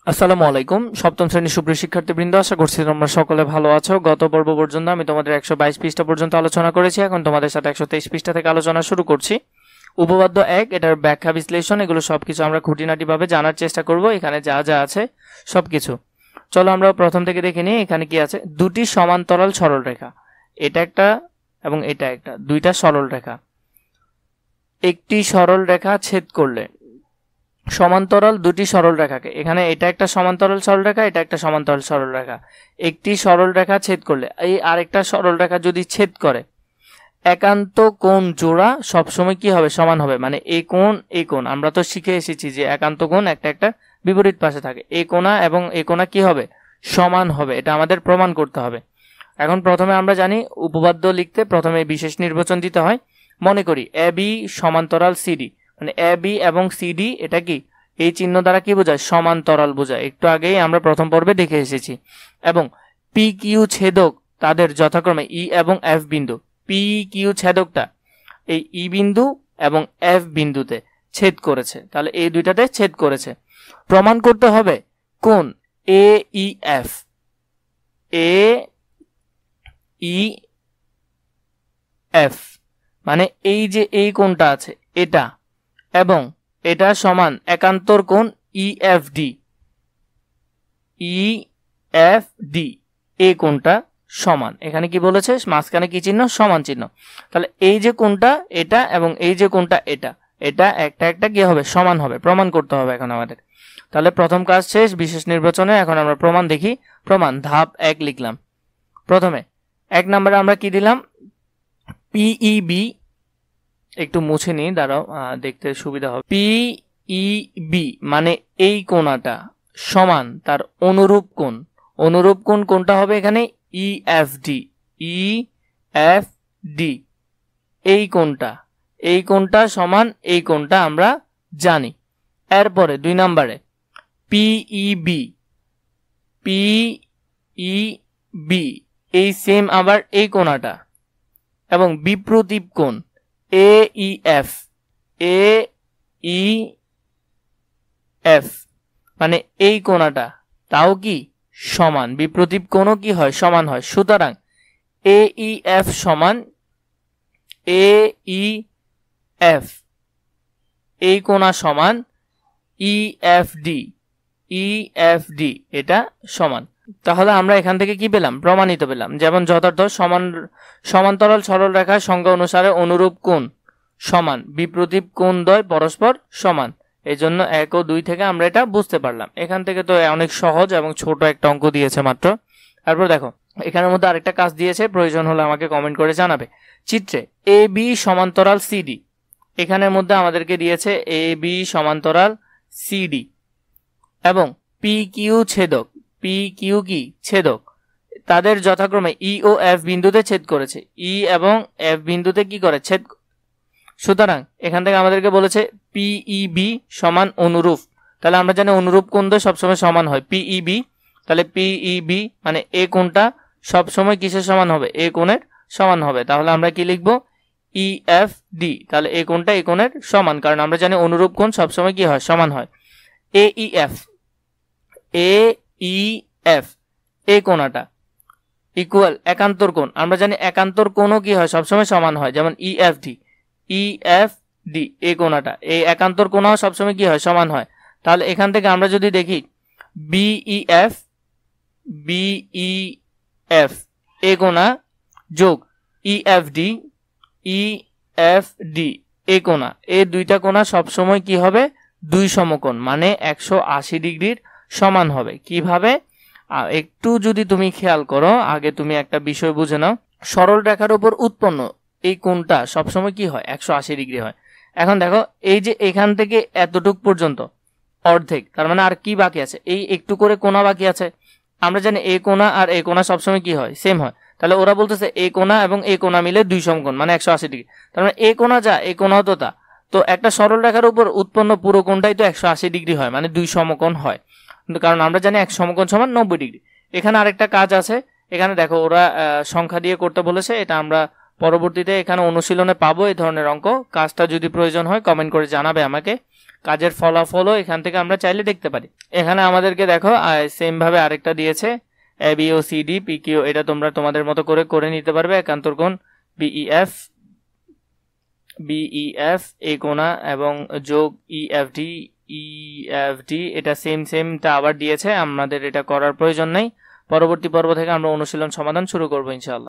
আসসালামু আলাইকুম। সপ্তম শ্রেণীর সুপ্রিয় শিক্ষার্থীবৃন্দ, আশা করছি তোমরা সকলে ভালো আছো। গত পর্ব পর্যন্ত আমি তোমাদের 122 পৃষ্ঠা পর্যন্ত আলোচনা করেছি। এখন তোমাদের সাথে 123 পৃষ্ঠা থেকে আলোচনা শুরু করছি। উপপাদ্য 1, এটার ব্যাখ্যা বিশ্লেষণ, এগুলো সবকিছু আমরা খুঁটিনাটি ভাবে জানার চেষ্টা করব। এখানে যা যা আছে সবকিছু চলো আমরা প্রথম থেকে দেখে নিই। এখানে কি আছে? দুটি সমান্তরাল সরল রেখা, এটা একটা এবং এটা একটা, দুইটা সরল রেখা। একটি সরল রেখা ছেদ করলে সমান্তরাল দুটি সরল রেখাকে, এখানে এটা একটা সমান্তরাল সরল রেখা, এটা একটা সমান্তরাল সরল রেখা। একটি সরল রেখা ছেদ করলে এই আরেকটা সরল রেখা যদি ছেদ করে, একান্ত কোণ জোড়া সবসময় কি হবে? সমান হবে। মানে এই কোণ আমরা তো শিখে এসেছি যে একান্ত কোণ একটা একটা বিপরীত পাশে থাকে। এই কোণা এবং এই কোণা কি হবে? সমান হবে। এটা আমাদের প্রমাণ করতে হবে। এখন প্রথমে আমরা জানি উপপাদ্য লিখতে প্রথমে বিশেষ নির্বাচন দিতে হয়। মনে করি এ বি সমান্তরাল সিডি, মানে এ বি এবং সিডি এটা কি, এই চিহ্ন দ্বারা কি বোঝায়? সমান্তরাল বোঝায়। একটু আগেই আমরা প্রথম পর্বে দেখে এসেছি। এবং পি কিউ ছেদক তাদের যথাক্রমে ই এবং এফ বিন্দু। পি কিউ ছেদকটা এই ই বিন্দু এবং এফ বিন্দুতে ছেদ করেছে, তাহলে এই দুইটাতে ছেদ করেছে। প্রমাণ করতে হবে কোণ এ ই এফ, এ ই এফ মানে এই যে এই কোণটা আছে এটা এবং এটা সমান একান্তর কোণ E F D, E F D, এই কোণটা সমান। এখানে কি বলেছে? মাঝখানে কি চিহ্ন? সমান চিহ্ন। তাহলে এই যে কোণটা এটা এবং এই যে কোণটা এটা, এটা একটা একটা কি হবে? সমান হবে। প্রমাণ করতে হবে এখন আমাদের। তাহলে প্রথম কাজ শেষ বিশেষ নির্বাচনে। এখন আমরা প্রমাণ দেখি। প্রমাণ ধাপ 1 লিখলাম। প্রথমে 1 নম্বরে আমরা কি দিলাম? পিইবি, একটু মুছে নিই, দাঁড়াও, দেখতে সুবিধা হবে। পিইবি মানে এই কোণাটা সমান তার অনুরূপ কোণ। অনুরূপ কোণ কোনটা হবে? এখানে ইএফডি, ইএফডি এই কোণটা সমান এই কোণটা আমরা জানি। এরপরে 2 নম্বরে পিইবি, পিইবি এই সেম আবার এই কোণাটা এবং বিপ্রতীপ কোণ এইএফ, এইএফ মানে এই কোণাটা তাও কি সমান। বিপ্রতীপ কোণও কি হয়? সমান হয়। সুতরাং এইএফ সমান এইএফ, এই কোণা সমান ইএফডি, ইএফডি এটা সমান। তাহলে আমরা এখান থেকে কি পেলাম? প্রমাণিত পেলাম। যেমন যথার্থ সমান্তরাল সরল রেখার সংজ্ঞা অনুসারে অনুরূপ কোণ সমান, বিপ্রতীপ কোণ দ্বয় পরস্পর সমান। এই জন্য 1 ও 2 থেকে আমরা এটা বুঝতে পারলাম। এখান থেকে তো অনেক সহজ এবং ছোট একটা অঙ্ক দিয়েছে মাত্র। তারপর দেখো এখানের মধ্যে আরেকটা কাজ দিয়েছে, প্রয়োজন হলে আমাকে কমেন্ট করে জানাবে। চিত্রে এ বি সমান্তরাল সিডি, এখানের মধ্যে আমাদেরকে দিয়েছে এ বি সমান্তরাল সিডি এবং পি কিউ ছেদক, পি কিউ কি ছেদক, তাদের যথাক্রমে ই ও এফ বিন্দুতে ছেদ করেছে। ই এবং এফ বিন্দুতে কি করে? ছেদ। সুতরাং এখান থেকে আমাদেরকে বলেছে পিইবি সমান অনুরূপ। তাহলে আমরা জানি অনুরূপ কোণ দ্বয় সবসময় সমান হয়। পিইবি, তাহলে পিইবি মানে এ কোণটা সবসময় কিসের সমান হবে? এ কোণের সমান হবে। তাহলে আমরা কি লিখব? ইএফডি, তাহলে এ কোণটা এ কোণের সমান, কারণ আমরা জানি অনুরূপ কোণ সবসময় কি হয়? সমান হয়। এইএফ, এইএফ এই কোণাটা ইকুয়াল একান্তর কোণ। আমরা জানি একান্তর কোণও কি হয়? সবসময় সমান হয়। যেমন ইএফডি, ইএফডি এই কোণাটা, এই একান্তর কোণও সবসময় কি হয়? সমান হয়। তাহলে এখান থেকে আমরা যদি দেখি বিইএফ, বিইএফ এই কোণা যোগ ইএফডি, ইএফডি এই কোণা, এই দুইটা কোণা সবসময় কি হবে? 2 সমকোণ মানে 180 ডিগ্রির সমান হবে। কিভাবে? একটু যদি তুমি খেয়াল করো, আগে তুমি একটা বিষয় বুঝে নাও। সরল রেখার উপর উৎপন্ন এই কোণটা সবসময় কি হয়? 180 ডিগ্রি হয়। এখন দেখো এই যে এখান থেকে এতটুক পর্যন্ত অর্ধেক, তার মানে আর কি বাকি আছে? এই একটু করে কোণা বাকি আছে। আমরা জানি এই কোণা আর এই কোণা সবসময় কি হয়? সেম হয়। তাহলে ওরা বলতেছে এই কোণা এবং এই কোণা মিলে 2 সমকোণ মানে 180 ডিগ্রি। তার মানে এই কোণা যা, এই কোণাও তো তা। তো একটা সরল রেখার উপর উৎপন্ন পুরো কোণটাই তো 180 ডিগ্রি হয়, মানে 2 সমকোণ হয়। কারণ আমরা জানি এক সমকোণ সমান 90 ডিগ্রি। এখানে আরেকটা কাজ আছে। এখানে দেখো ওরা সংখ্যা দিয়ে করতে বলেছে, এটা আমরা পরবর্তীতে এখানে অনুশীলনে পাবো এই ধরনের অঙ্ক। কাজটা যদি প্রয়োজন হয় কমেন্ট করে জানাবে আমাকে। কাজের ফলাফলও এখান থেকে আমরা চাইলে দেখতে পারি। এখানে আমাদেরকে দেখো সেম ভাবে আরেকটা দিয়েছে A B O C D P Q, এটা তোমরা তোমাদের মতো করে নিতে পারবে। একান্তর কোণ বিইএফ এই কোণা এবং যোগ ইএফডি এটা সেমটা আবার দিয়েছে, আমাদের এটা করার প্রয়োজন নেই। পরবর্তী পর্ব থেকে আমরা অনুশীলন সমাধান শুরু করবো ইনশাআল্লাহ।